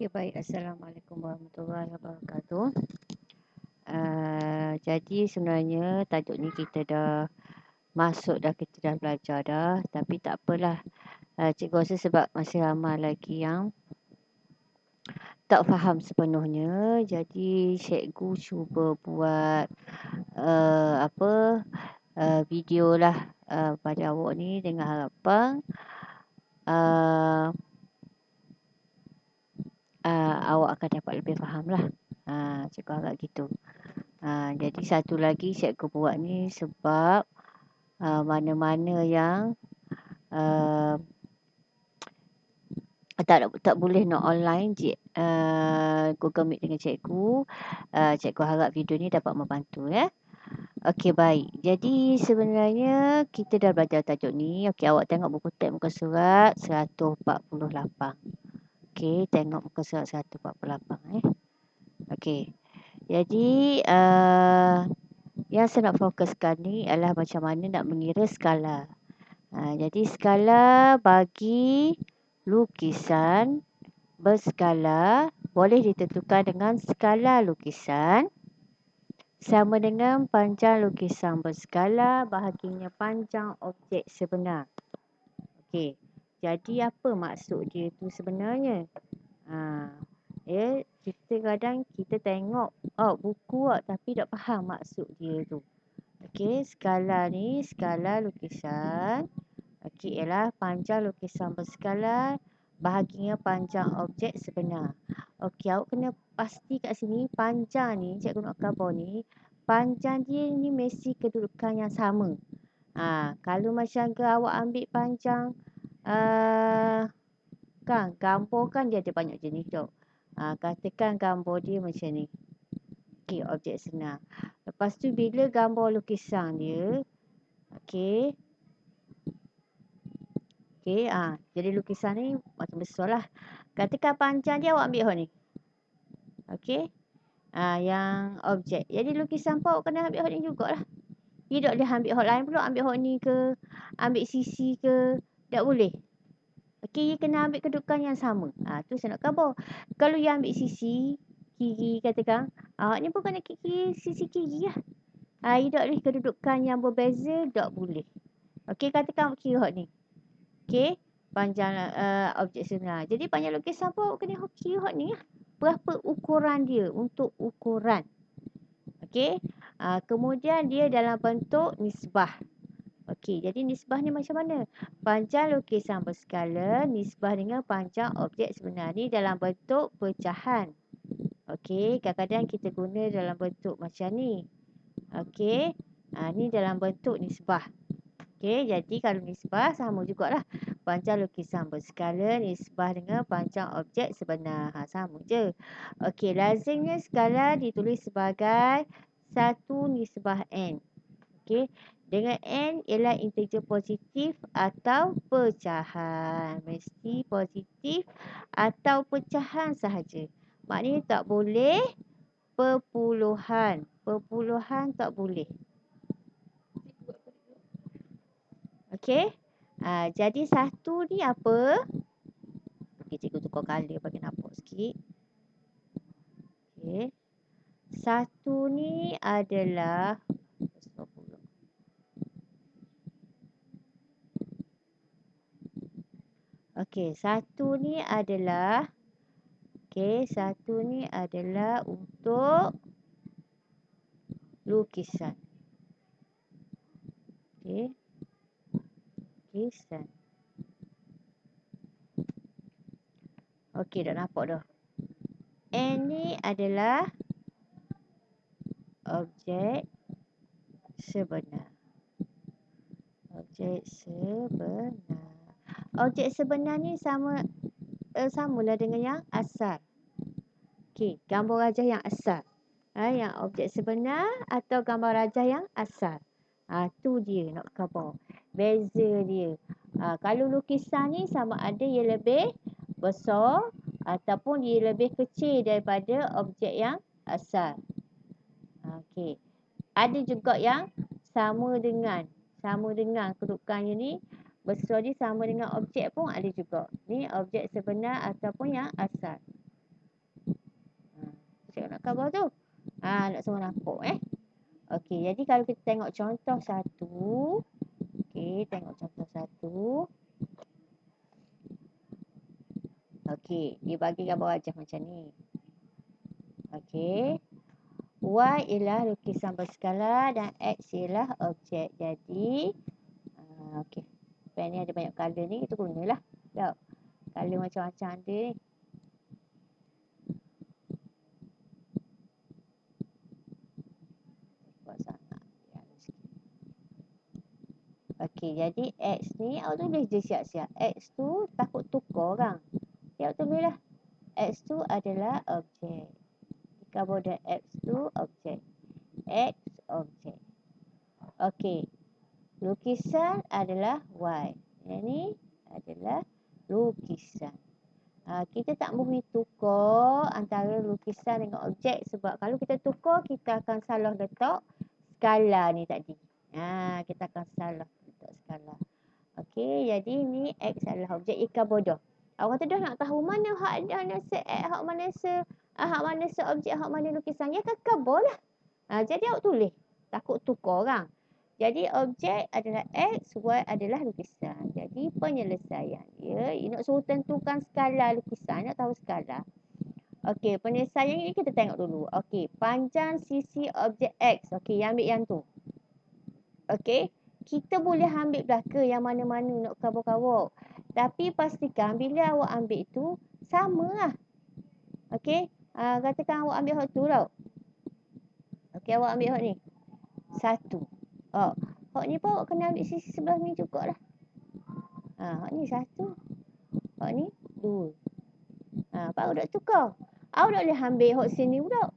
Okey, baik. Assalamualaikum warahmatullahi wabarakatuh. Jadi sebenarnya tajuk ni kita dah masuk dah, kita dah belajar dah. Tapi tak apalah. Cikgu rasa sebab masih ramai lagi yang tak faham sepenuhnya. Jadi cikgu cuba buat video lah pada awak ni dengan harapan awak akan dapat lebih faham lah. Cikgu harap gitu. Jadi satu lagi cikgu buat ni sebab mana-mana yang tak boleh nak online Google Meet dengan cikgu. Cikgu harap video ni dapat membantu ya. Okey, baik. Jadi sebenarnya kita dah belajar tajuk ni. Okey, awak tengok buku teks muka surat 148. Okey, tengok muka surat 148 Okey. Jadi yang saya nak fokuskan ni adalah macam mana nak mengira skala. Jadi skala bagi lukisan berskala boleh ditentukan dengan skala lukisan sama dengan panjang lukisan berskala bahaginya panjang objek sebenar. Okey. Jadi apa maksud dia tu sebenarnya? Kita kadang kita tengok buku tapi tak faham maksud dia tu. Okey, skala ni skala lukisan. Okey, ialah panjang lukisan berskala bahaginya panjang objek sebenar. Okey, awak kena pasti kat sini panjang ni, cikgu nak gambar ni, panjang dia ni mesti kedudukan yang sama. Kalau macam ke awak ambil panjang kan gambar kan dia ada banyak jenis tau. Katakan gambar dia macam ni. Okey, objek senar. Lepas tu bila gambar lukisan dia, okey. Okey, jadi lukisan ni macam besar lah. Katakan panjang dia awak ambil hok ni. Okey. Yang objek. Jadi lukisan pun awak kena ambil hok ni jugalah. Tidak boleh ambil hok lain pula, ambil hok ni ke, ambil sisi ke, tak boleh. Okey, kena ambil kedudukan yang sama. Tu saya nak gambar. Kalau yang ambil sisi kiri katakan, awak ni pun kena sisi kiri lah. Tidak boleh kedudukan yang berbeza, tak boleh. Okey, katakan awak kira hok ni. Okey, panjang objek senar. Jadi panjang lukisan pun awak kena kira hok ni lah. Berapa ukuran dia untuk ukuran. Okey, kemudian dia dalam bentuk nisbah. Okey, jadi nisbah ni macam mana? Panjang lukisan berskala nisbah dengan panjang objek sebenar ni dalam bentuk pecahan. Okey, kadang-kadang kita guna dalam bentuk macam ni. Okey, ni dalam bentuk nisbah. Okey, jadi kalau nisbah sama jugalah. Panjang lukisan berskala nisbah dengan panjang objek sebenar. Sama je. Okey, lazimnya skala ditulis sebagai 1 nisbah n. Okey, dengan n ialah integer positif atau pecahan. Mesti positif atau pecahan sahaja. Maknanya tak boleh perpuluhan. Perpuluhan tak boleh. Okey. Jadi satu ni apa? Okey, cikgu tukar colour bagi nampak sikit. Okey. Satu ni adalah Okey, satu ni adalah untuk lukisan. Okey. Lukisan. Okey, dah nampak dah. N ni adalah objek sebenar. Objek sebenar. Objek sebenar ni samalah dengan yang asal. Okey, gambar rajah yang asal. Yang objek sebenar atau gambar rajah yang asal. Tu dia nak gambar. Beza dia. Kalau lukisan ni sama ada ia lebih besar ataupun ia lebih kecil daripada objek yang asal. Okey. Ada juga yang sama dengan kedudukannya ni besar dia sama dengan objek pun ada juga. Ni objek sebenar ataupun yang asal. Cakap nak khabar tu. Nak semua nampak Okey, jadi kalau kita tengok contoh satu. Okey, tengok contoh satu. Okey, dia bagi gambar wajah macam ni. Okey. Y ialah lukisan berskala dan X ialah objek. Jadi, okey. Pen ni ada banyak color ni, kita gunalah. Tengok. Color macam-macam ada ni. Buat sangat. Okey, jadi X ni awak tulis je siap-siap. X tu takut tukar orang. Ya, awak tulis lah. X tu adalah objek. Kabodal X tu objek. X objek. Okey. Lukisan adalah Y. Yang ni adalah lukisan. Kita tak boleh tukar antara lukisan dengan objek sebab kalau kita tukar, kita akan salah letak skala ni tadi. Kita akan salah letak skala. Okey, jadi ni X adalah objek ikan bodoh. Awak kata dah nak tahu mana hak se X, hak mana se objek, hak mana lukisan. Ya kan khabar lah. Jadi awak tulis. Takut tukar orang. Jadi objek adalah X, Y adalah lukisan. Jadi penyelesaian dia, nak suruh tentukan skala lukisan, nak tahu skala. Okey, penyelesaian ini kita tengok dulu. Okey, panjang sisi objek X. Okey, ambil yang tu. Okey, kita boleh ambil belaka yang mana-mana nak cover-cover. Tapi pastikan bila awak ambil tu, sama lah. Okey, katakan awak ambil hak tu tau. Okey, awak ambil hak ni. 1. Hak ni pun awak kena ambil sisi sebelah ni jugalah. Hak ni 1. Hak ni 2. Baru nak tukar. Awak tak boleh ambil hak sini pula.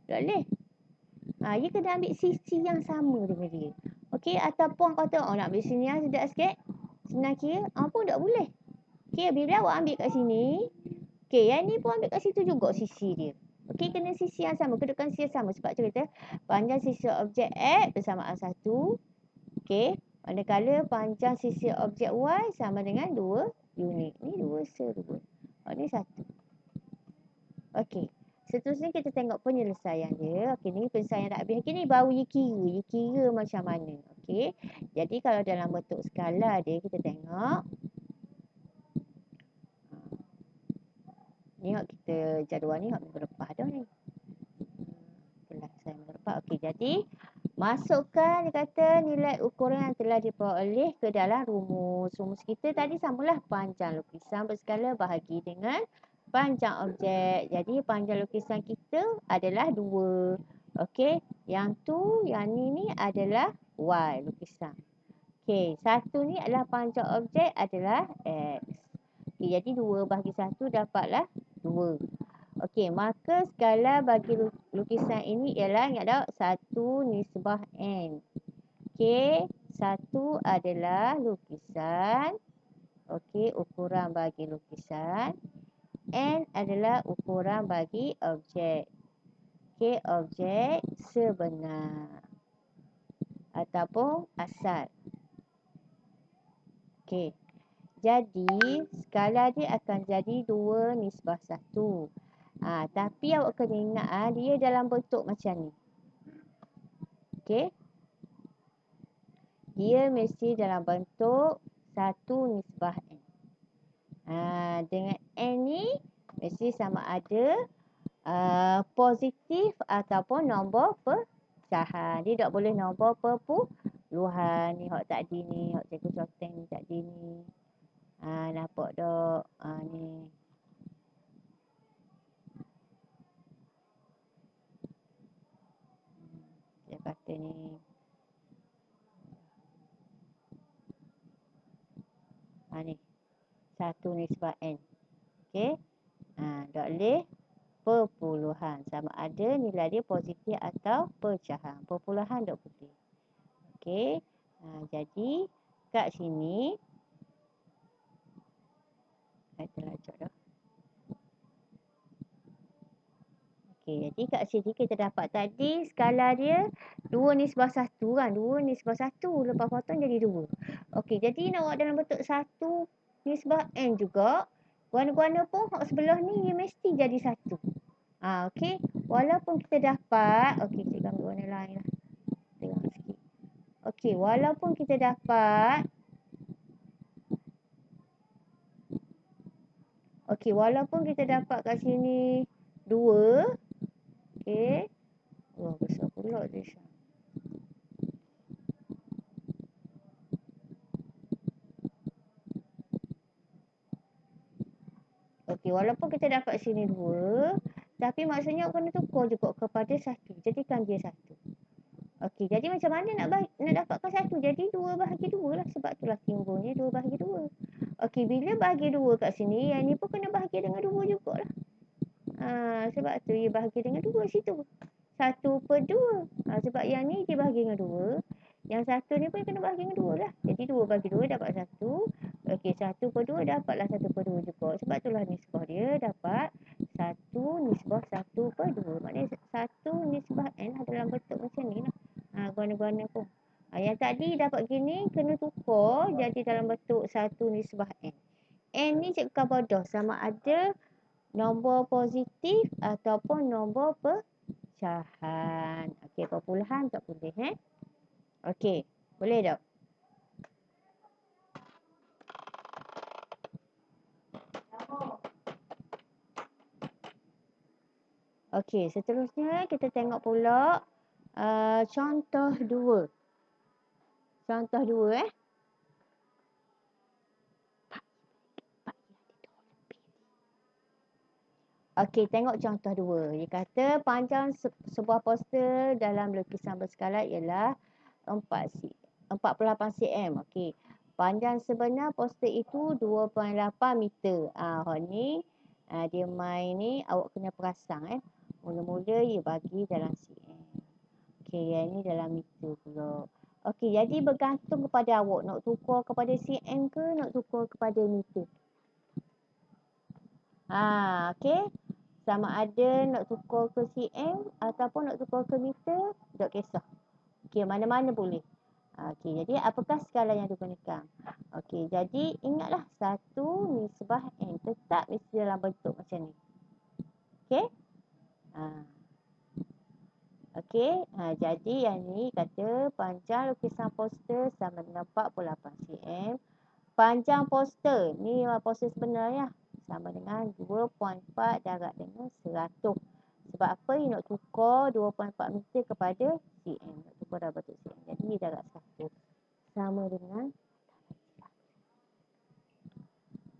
Tak boleh. Dia kena ambil sisi yang sama dengan dia. Okey, ataupun kata nak ambil sini lah sedap sikit. Senang kira. Pun tak boleh. Okey, bila awak ambil kat sini. Okey, yang ni pun ambil kat situ juga sisi dia. Okey, kena sisi yang sama. Kedudukan sisi yang sama. Sebab cerita panjang sisi objek X bersamaan 1. Okey. Manakala panjang sisi objek Y sama dengan 2 unit. Ni 2 se-2. Ni 1. Okey. Seterusnya kita tengok penyelesaian dia. Okey, ni penyelesaian tak habis. Okey, ni baru you kira. You kira macam mana. Okey. Jadi kalau dalam bentuk skala dia, kita tengok. Ni kita jadual ni minggu lepas dah ni. Kelas saya minggu lepas. Okey, jadi masukkan dia kata nilai ukuran yang telah diperoleh ke dalam rumus. Rumus kita tadi samalah panjang lukisan berskala bahagi dengan panjang objek. Jadi panjang lukisan kita adalah 2. Okey, yang tu, yang ni adalah Y lukisan. Okey, 1 ni adalah panjang objek adalah X. Okey, jadi 2 bahagi 1 dapatlah 2. Okey, maka skala bagi lukisan ini ialah ingat tak 1 nisbah N. Okey, 1 adalah lukisan. Okey, ukuran bagi lukisan. N adalah ukuran bagi objek. Okey, objek sebenar. Ataupun asal. Okey. Jadi, skala dia akan jadi 2 nisbah 1. Tapi awak kena ingat dia dalam bentuk macam ni. Okey. Dia mesti dalam bentuk 1 nisbah N. Dengan N ni mesti sama ada positif ataupun nombor pecahan. Dia tak boleh nombor perpuluhan. Ni hak tadi ni, hak cikgu contoh ni tadi ni. Nampak tak? Ni. Dia kata ni. Ni. 1 nisbah N. Okey. Tak boleh perpuluhan. Sama ada nilai dia positif atau pecahan. Perpuluhan tak boleh. Okey. Jadi kat sini. Saya telah ajak dah. Okey. Jadi kat sini kita dapat tadi skala dia 2 nisbah 1 kan. 2 nisbah 1. Lepas potong jadi 2. Okey. Jadi nak buat dalam bentuk 1 nisbah N juga. Guana-guana pun hak sebelah ni dia mesti jadi 1. Okey. Walaupun kita dapat, okey, cikgu ambil warna lain lah. Terang sikit. Okey, walaupun kita dapat, okey, walaupun kita dapat kat sini 2, okey. Wah, besar pula dia. Okey, walaupun kita dapat sini 2, tapi maksudnya awak kena tukar juga kepada 1. Jadikan dia 1. Okey, jadi macam mana nak dapatkan 1? Jadi 2 bahagi 2 lah. Sebab itulah timbulnya 2 bahagi 2. Okey, bila bahagi 2 kat sini, yang ni pun kena bahagi dengan 2 jugalah. Sebab tu dia bahagi dengan 2 situ. 1/2. Sebab yang ni dia bahagi dengan 2. Yang satu ni pun kena bahagi dengan 2 lah. Jadi 2 bahagi 2 dapat 1. Okey, 1/2 dapatlah 1/2 juga. Sebab itulah nisbah dia dapat 1 nisbah 1/2. Maknanya 1 nisbah n dalam bentuk macam ni lah. Guna-guna pun. Yang tadi dapat gini kena tukar jadi dalam bentuk 1 nisbah n. N ni cikgu bodoh sama ada nombor positif ataupun nombor pecahan. Okey, perpuluhan tak boleh Okey, boleh tak? Okey, seterusnya kita tengok pula contoh 2. Contoh 2 Okey, tengok contoh 2. Dia kata panjang sebuah poster dalam lukisan berskala ialah 48 cm. Okey. Panjang sebenar poster itu 2.8 meter. Ni dia main ni awak kena perasan Mula-mula dia bagi dalam cm. Okey, yang ni dalam meter pula. Okey, jadi bergantung kepada awak nak tukar kepada cm ke nak tukar kepada meter. Okey. Sama ada nak tukar ke cm ataupun nak tukar ke meter, tak kisah. Okey, mana-mana boleh. Okey, jadi apakah skala yang digunakan? Okey, jadi ingatlah 1 nisbah n tetap mesti dalam bentuk macam ni. Okey? Okey, jadi yang ni kata panjang lukisan poster sama dengan 48 cm. Panjang poster, ni poster sebenarnya sama dengan 2.4 darab dengan 100. Sebab apa? Dia nak tukar 2.4 meter kepada cm. Nak tukar dalam bentuk cm. Jadi dia darab 100. Sama dengan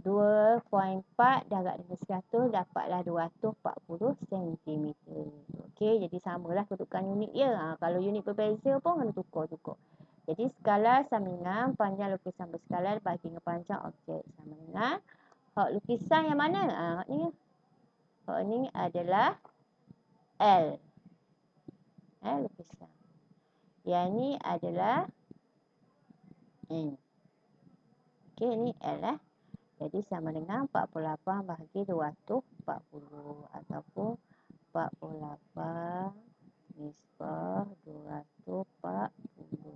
2.4 darab dengan 100 dapatlah 240 cm. Okey, jadi samalah kedudukan unit dia. Kalau unit berbeza pun kena tukar juga. Jadi skala sama dengan panjang lukisan berskala bagi dengan panjang objek sama dengan hak lukisan yang mana? Hak ni. Hak ni adalah L. Lukisan. Yang ni adalah N. Okey, ni L Jadi sama dengan 48 bahagi 240 ataupun 48 nisbah 240.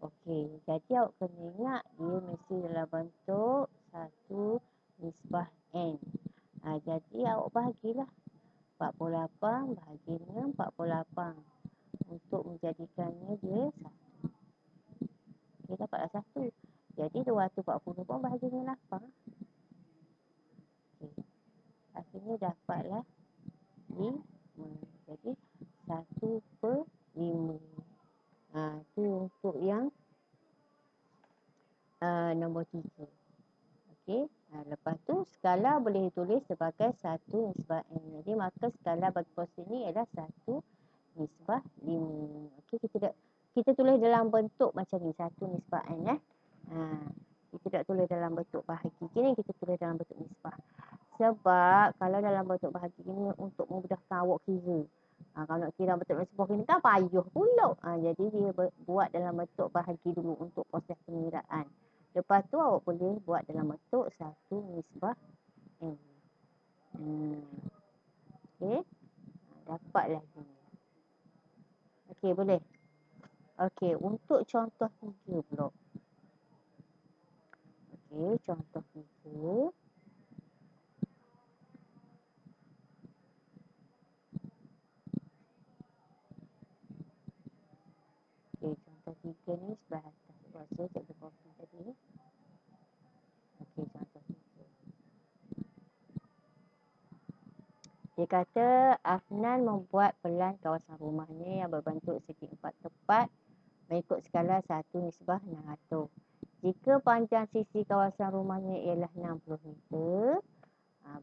Okey, jadi awak kena ingat dia mesti dalam bentuk 1 nisbah n. Jadi awak bahagilah 48 bahagi dengan 48 untuk menjadikannya dia 1. Okey, dapatlah 1. Jadi 240 pun bahagi dengan 8. Okey. Akhirnya dapatlah 5. Jadi 1/5. Tu untuk yang nombor 3. Okey. Lepas tu skala boleh ditulis sebagai 1 nisbah n. Jadi maka skala bagi poster ni ialah 1 nisbah 5. Okey, kita tulis dalam bentuk macam ni 1 nisbah n kita tak tulis dalam bentuk bahagi gini, kita tulis dalam bentuk nisbah. Sebab kalau dalam bentuk bahagi gini untuk memudahkan awak kira. Kalau nak kira bentuk nisbah gini kan payuh pula. Jadi dia buat dalam bentuk bahagi dulu untuk proses pengiraan. Lepas tu awak boleh buat dalam bentuk 1 nisbah n. Okey. Dapatlah ni. Okey, boleh. Okey, untuk contoh 3 pula. Okey, contoh 3. sebelah atas. Rasa cikgu copy tadi. Okey, contoh kita. Dia kata Afnan membuat pelan kawasan rumahnya yang berbentuk segi empat tepat mengikut skala 1/600. Jika panjang sisi kawasan rumahnya ialah 60 meter,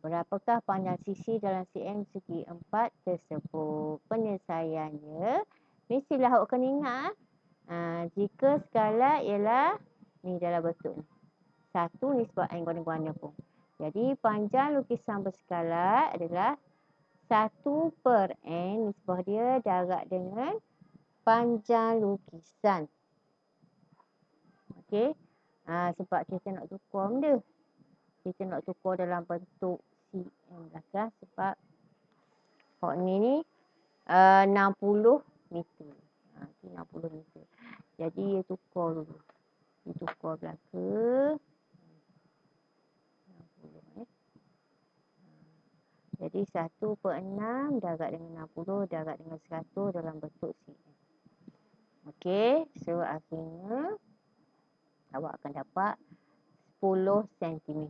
berapakah panjang sisi dalam cm segi empat tersebut? Penyelesaiannya, mestilah awak kena ingat. Jika skala ialah ni dalam bentuk ni. 1/n guna-guna pun. Jadi panjang lukisan berskala adalah 1/n, nisbah dia darab dengan panjang lukisan. Okey. Sebab kita nak tukar benda. Kita nak tukar dalam bentuk cm lah kan. Sebab hak ni 60 meter. 60 meter. Jadi dia tukar dulu. Dia tukar belaka. 60 Jadi 1/6 darab dengan 60 darab dengan 100 dalam bentuk cm. Okey. So akhirnya awak akan dapat 10 cm.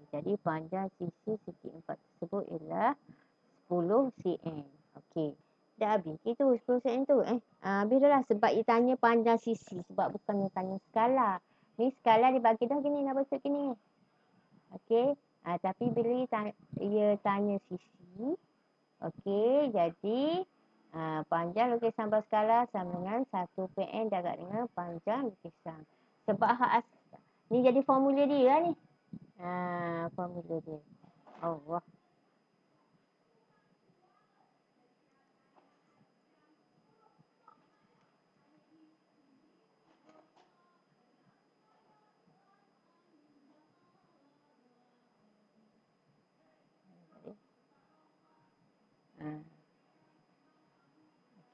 Jadi panjang sisi segi empat tersebut ialah 10 cm. Okey. Dah habis itu 10 cm tu. Habis dah lah sebab dia tanya panjang sisi. Sebab bukan dia tanya skala. Ni skala dia bagi dah gini, dah bentuk gini. Okey. Tapi bila dia tanya sisi. Okey. Jadi panjang lukisan berskala sama dengan 1/n darab dengan panjang lukisan. Sebab hak ni jadi formula dia lah ni. Formula dia. Allah.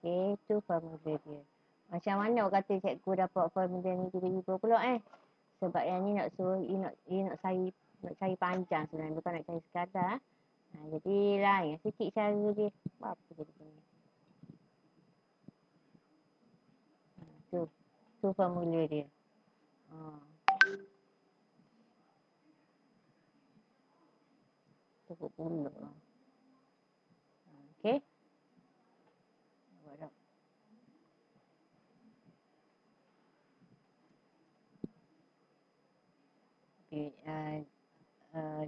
Okey, tu formula dia. Macam mana awak kata cikgu dapat formula ni tiba-tiba pula Sebab yang ni nak suruh nak cari panjang sebenarnya, bukan nak cari sekadar. Jadi lain sikit cara dia. Apa jadi gini. Tu formula dia. Cukup pula. Okey.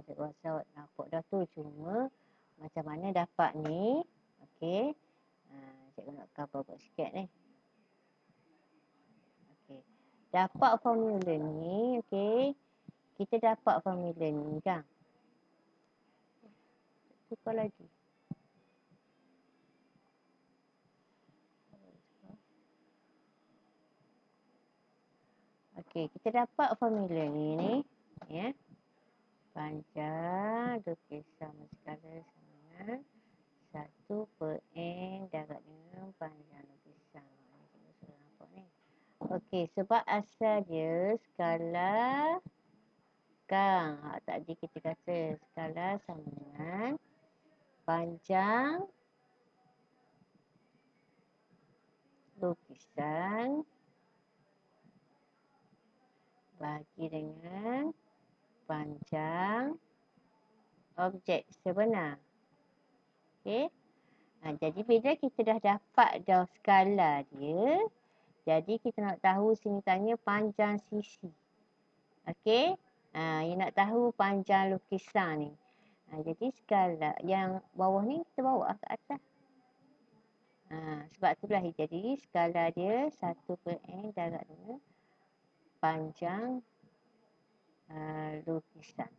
Cikgu rasa nampak dah tu, cuma macam mana dapat ni. Okey. Cikgu nak cover sikit ni. Okey. Dapat formula ni, okey. Kita dapat formula ni kan. Tukar lagi. Okey, kita dapat formula ni. Ya. Panjang lukisan berskala sama dengan 1/n darab dengan panjang lukisan. Okey, sebab asal dia skala kan. Tadi kita kata skala sama dengan panjang lukisan bagi dengan panjang objek sebenar. Okey. Jadi bila kita dah dapat dah skala dia, jadi kita nak tahu sini tanya panjang sisi. Okey. Yang nak tahu panjang lukisan ni. Jadi skala yang bawah ni kita bawa ke atas. Sebab itulah jadi skala dia 1/n darab dengan panjang lukisan.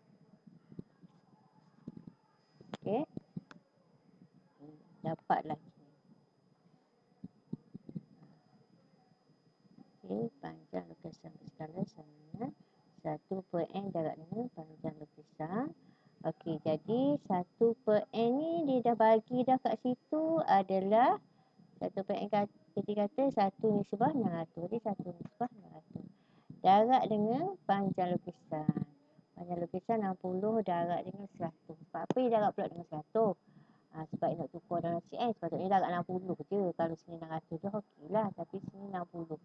Okey. Dapatlah. Okey, panjang lukisan berskala sama dengan 1/n darab dengan panjang lukisan. Okey, jadi 1/n ni dia dah bagi dah kat situ adalah 1/n kita kata 1/600. Jadi 1/600. Darab dengan panjang lukisan. Panjang lukisan 60 darab dengan 100. Sebab apa dia darab pula dengan 100? Sebab dia nak tukar dalam cm. Sepatutnya darab 60 je. Kalau sini 600 dah okey lah. Tapi sini 60.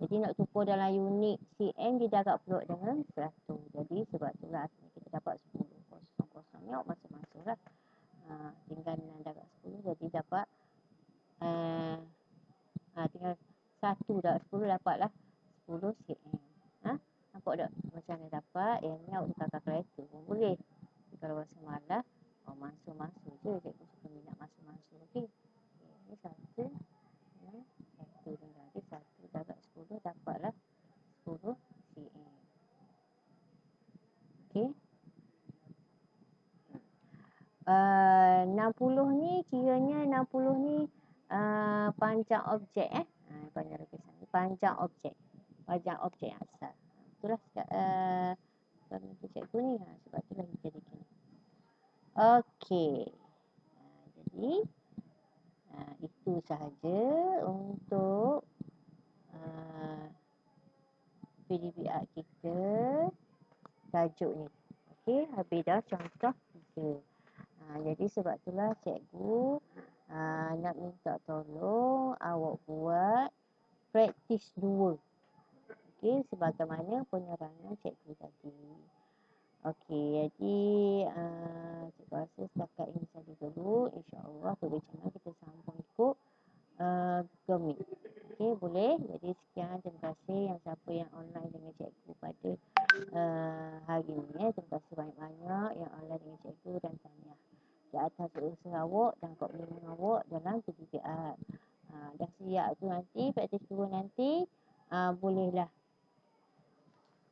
Jadi nak tukar dalam unit cm dia dah agak peluk dengan 100. Jadi sebab itulah kita dapat 10. Kosong-kosong ni masuk-masuk lah. Tinggal dah agak 10 jadi dapat tinggal 1 dah 10 dapat lah 10 cm. Nampak tak macam mana dapat? Yang ni awak tukar kalkulator pun boleh. Kalau rasa malas, masuk-masuk je. Cikgu suka minat masuk-masuk. Okey. Ni 1. Satu tinggal. Jadi 1 darab 10 dapatlah 10 cm. Okey. 60 ni kiranya 60 ni panjang objek panjang lukisan ni panjang objek yang asal. Itulah untuk cikgu ni sebab itulah dia jadi gini. Okey. Jadi itu sahaja untuk PDBR kita tajuk ni. Okey, habis dah contoh 3. Jadi sebab itulah cikgu nak minta tolong awak buat praktis 2. Okey, sebagaimana penerangan cikgu tadi. Okey, jadi cikgu rasa setakat ini saja dulu. InsyaAllah perbincangan kita sambung ikut Gemik. Okey, boleh. Jadi sekian, terima kasih yang siapa yang online dengan cikgu pada hari ini. Terima kasih banyak-banyak yang online dengan cikgu dan tanya di atas usaha awak dan komitmen awak dalam PDBR. Dah siap tu nanti, praktis 2 nanti bolehlah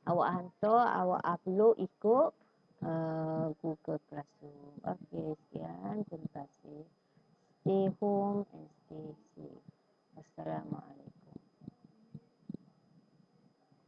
awak hantar, awak upload ikut Google Classroom. Okey, sekian. Terima kasih. Stay home and